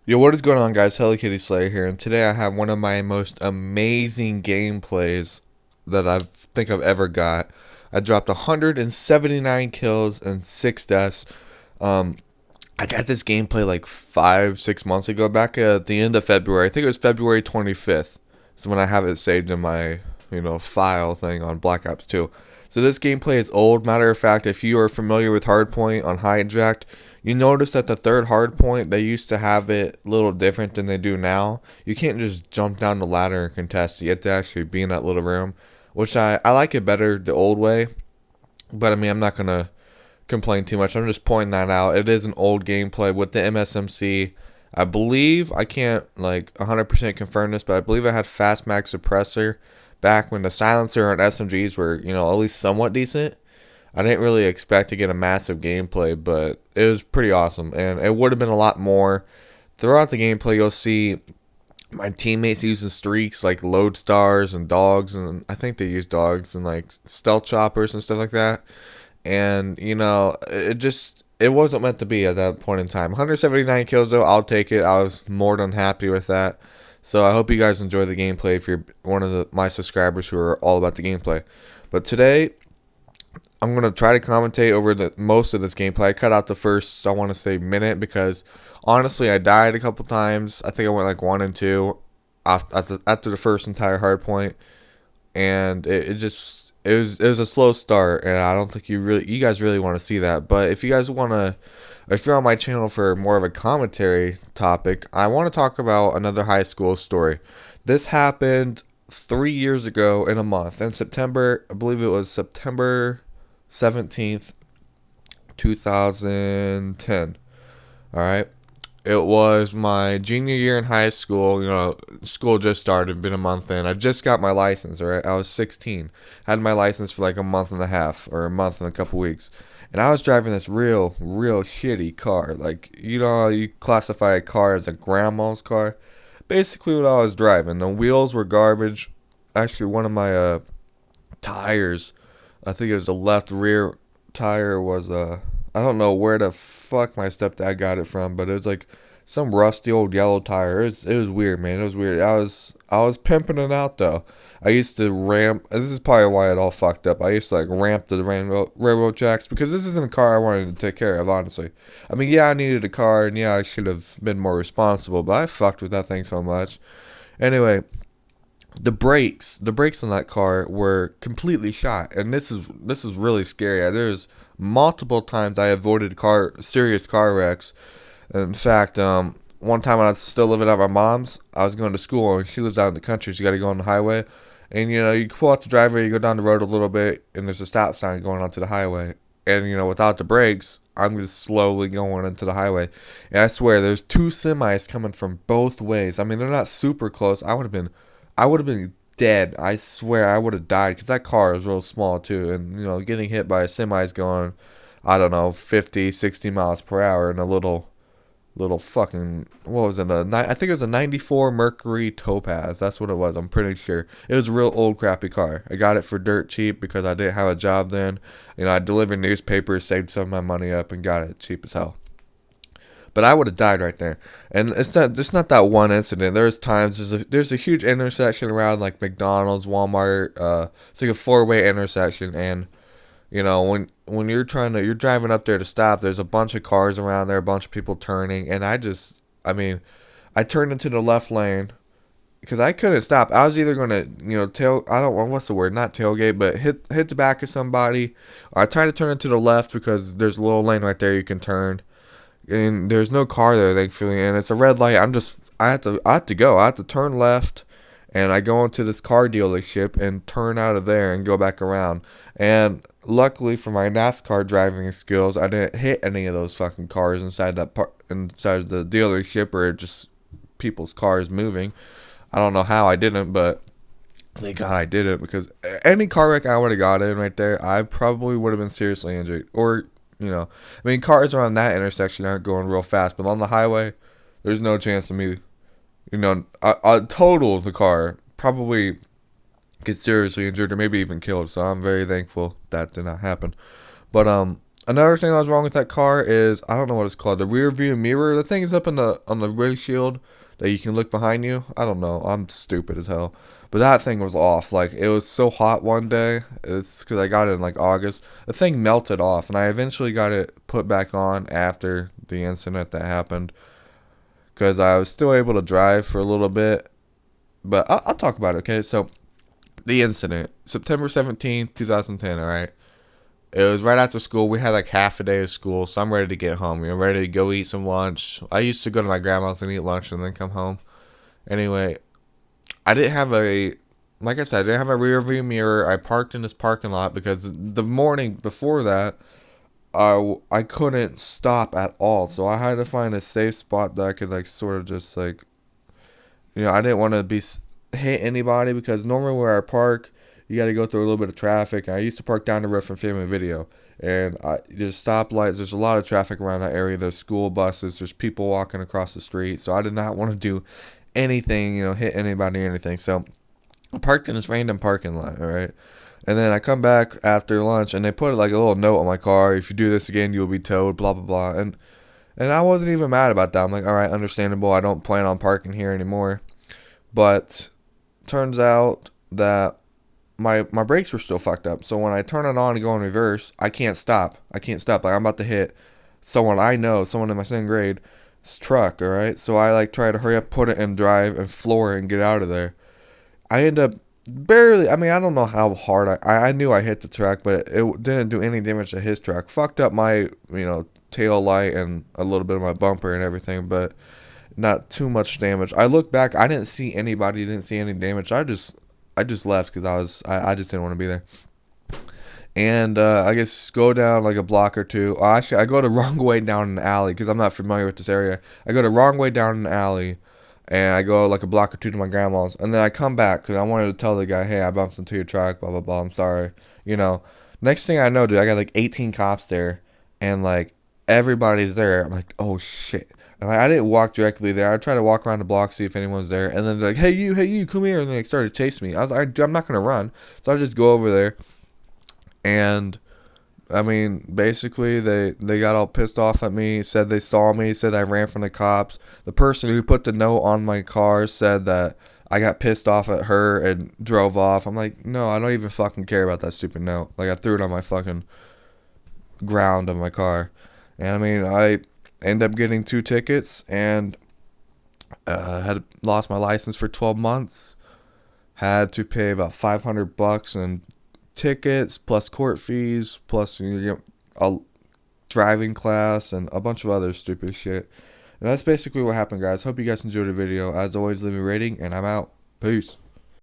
Yo, what is going on, guys? Hello Kitty Slayer here, and today I have one of my most amazing gameplays that I think I've ever got. I dropped 179 kills and 6 deaths. Um, I got this gameplay like 5, 6 months ago, back at the end of February. I think it was February 25th. Is when I have it saved in my file thing on Black Ops 2. So this gameplay is old. Matter of fact, if you are familiar with Hardpoint on Hijacked, you notice that the third hardpoint, they used to have it a little different than they do now. You can't just jump down the ladder and contest. You have to actually be in that little room, which I like it better the old way. But I mean, I'm not going to complain too much. I'm just pointing that out. It is an old gameplay with the MSMC. I believe, I can't like 100% confirm this, but I believe I had Fast Mag Suppressor back when the silencer on SMGs were, at least somewhat decent. I didn't really expect to get a massive gameplay, but it was pretty awesome, and it would have been a lot more. Throughout the gameplay, you'll see my teammates using streaks like Lodestars and dogs, and I think they use dogs and like stealth choppers and stuff like that. And it wasn't meant to be at that point in time. 179 kills though, I'll take it. I was more than happy with that. So I hope you guys enjoy the gameplay if you're one of my subscribers who are all about the gameplay. But today I'm going to try to commentate over the most of this gameplay. I cut out the first, I want to say, minute because honestly, I died a couple times. I think I went like 1 and 2 after the first entire hard point, and it was a slow start, and I don't think you guys really want to see that. But if you're on my channel for more of a commentary topic, I want to talk about another high school story. This happened 3 years ago in a month in September. I believe it was September 17th, 2010. All right. It was my junior year in high school. School just started, been a month in. I just got my license, all right? I was 16. Had my license for like a month and a half or a month and a couple weeks. And I was driving this real shitty car. Like, you classify a car as a grandma's car. Basically, what I was driving. The wheels were garbage. Actually, one of my tires, I think it was the left rear tire, was I don't know where the fuck my stepdad got it from, but it was like some rusty old yellow tire. It was weird, man. It was weird. I was pimping it out though. I used to ramp. This is probably why it all fucked up. I used to like ramp the railroad tracks because this isn't a car I wanted to take care of. Honestly, I mean, yeah, I needed a car, and yeah, I should have been more responsible, but I fucked with that thing so much. Anyway, the brakes on that car were completely shot, and this is really scary. There's multiple times I avoided serious car wrecks. In fact, one time when I was still living at my mom's, I was going to school, and she lives out in the country. So you got to go on the highway, and you pull out the driveway, you go down the road a little bit, and there's a stop sign going onto the highway, and without the brakes, I'm just slowly going into the highway, and I swear there's two semis coming from both ways. I mean, they're not super close. I would have been dead. I swear I would have died because that car is real small too. And, getting hit by a semi is going, I don't know, 50, 60 miles per hour in a little fucking, what was it? I think it was a 94 Mercury Topaz. That's what it was. I'm pretty sure. It was a real old crappy car. I got it for dirt cheap because I didn't have a job then. I delivered newspapers, saved some of my money up, and got it cheap as hell. But I would have died right there. And it's not that one incident. There's times there's a huge intersection around like McDonald's, Walmart. It's like a four-way intersection, and when you're driving up there to stop, there's a bunch of cars around there, a bunch of people turning, and I turned into the left lane because I couldn't stop. I was either gonna I don't know what's the word, not tailgate, but hit the back of somebody, or I tried to turn into the left because there's a little lane right there you can turn, and there's no car there, thankfully, and it's a red light. I have to go. I have to turn left, and I go into this car dealership and turn out of there and go back around. And luckily for my NASCAR driving skills, I didn't hit any of those fucking cars inside the dealership, or just people's cars moving. I don't know how I didn't, but thank God I didn't, because any car wreck I would have got in right there, I probably would have been seriously injured. Or, I mean, cars around that intersection aren't going real fast, but on the highway, there's no chance of me, I total the car, probably get seriously injured or maybe even killed. So I'm very thankful that did not happen. But Another thing that was wrong with that car is I don't know what it's called. The rear view mirror. The thing is up in the on the windshield that you can look behind you. I don't know. I'm stupid as hell. But that thing was off. Like it was so hot one day. It's because I got it in like August. The thing melted off, and I eventually got it put back on after the incident that happened. Because I was still able to drive for a little bit. But I'll talk about it. Okay, so the incident, September 17th, 2010. All right. It was right after school. We had like half a day of school, so I'm ready to get home. Ready to go eat some lunch. I used to go to my grandma's and eat lunch and then come home. Anyway, I didn't have a, like I said, I didn't have a rear view mirror. I parked in this parking lot because the morning before that, I couldn't stop at all. So I had to find a safe spot that I could like sort of just like, I didn't want to hit anybody because normally where I park, you got to go through a little bit of traffic. I used to park down the road from filming video, and there's stoplights. There's a lot of traffic around that area. There's school buses. There's people walking across the street. So I did not want to do anything, hit anybody or anything. So I parked in this random parking lot, all right? And then I come back after lunch, and they put like a little note on my car. If you do this again, you'll be towed, blah, blah, blah. And I wasn't even mad about that. I'm like, all right, understandable. I don't plan on parking here anymore. But turns out that my brakes were still fucked up. So when I turn it on and go in reverse, I can't stop. I can't stop. Like I'm about to hit someone I know, someone in my same grade, truck. All right. So I like try to hurry up, put it in drive, and floor it and get out of there. I end up barely. I mean, I don't know how hard I knew I hit the truck, but it didn't do any damage to his truck. Fucked up my tail light and a little bit of my bumper and everything, but not too much damage. I look back, I didn't see anybody, didn't see any damage. I just left because I just didn't want to be there. And I guess go down like a block or two. Actually, I go the wrong way down an alley because I'm not familiar with this area. I go the wrong way down an alley, and I go like a block or two to my grandma's, and then I come back because I wanted to tell the guy, hey, I bumped into your truck, blah blah blah. I'm sorry. Next thing I know, dude, I got like 18 cops there, and like everybody's there. I'm like, oh shit. And I didn't walk directly there. I tried to walk around the block, see if anyone's there. And then they're like, hey, you, come here. And they started chasing me. I was like, I'm not going to run. So I just go over there. And, I mean, basically, they got all pissed off at me, said they saw me, said I ran from the cops. The person who put the note on my car said that I got pissed off at her and drove off. I'm like, no, I don't even fucking care about that stupid note. Like, I threw it on my fucking ground of my car. And, I mean, I end up getting 2 tickets and had lost my license for 12 months. Had to pay about $500 in tickets plus court fees plus a driving class and a bunch of other stupid shit. And that's basically what happened, guys. Hope you guys enjoyed the video. As always, leave a rating, and I'm out. Peace.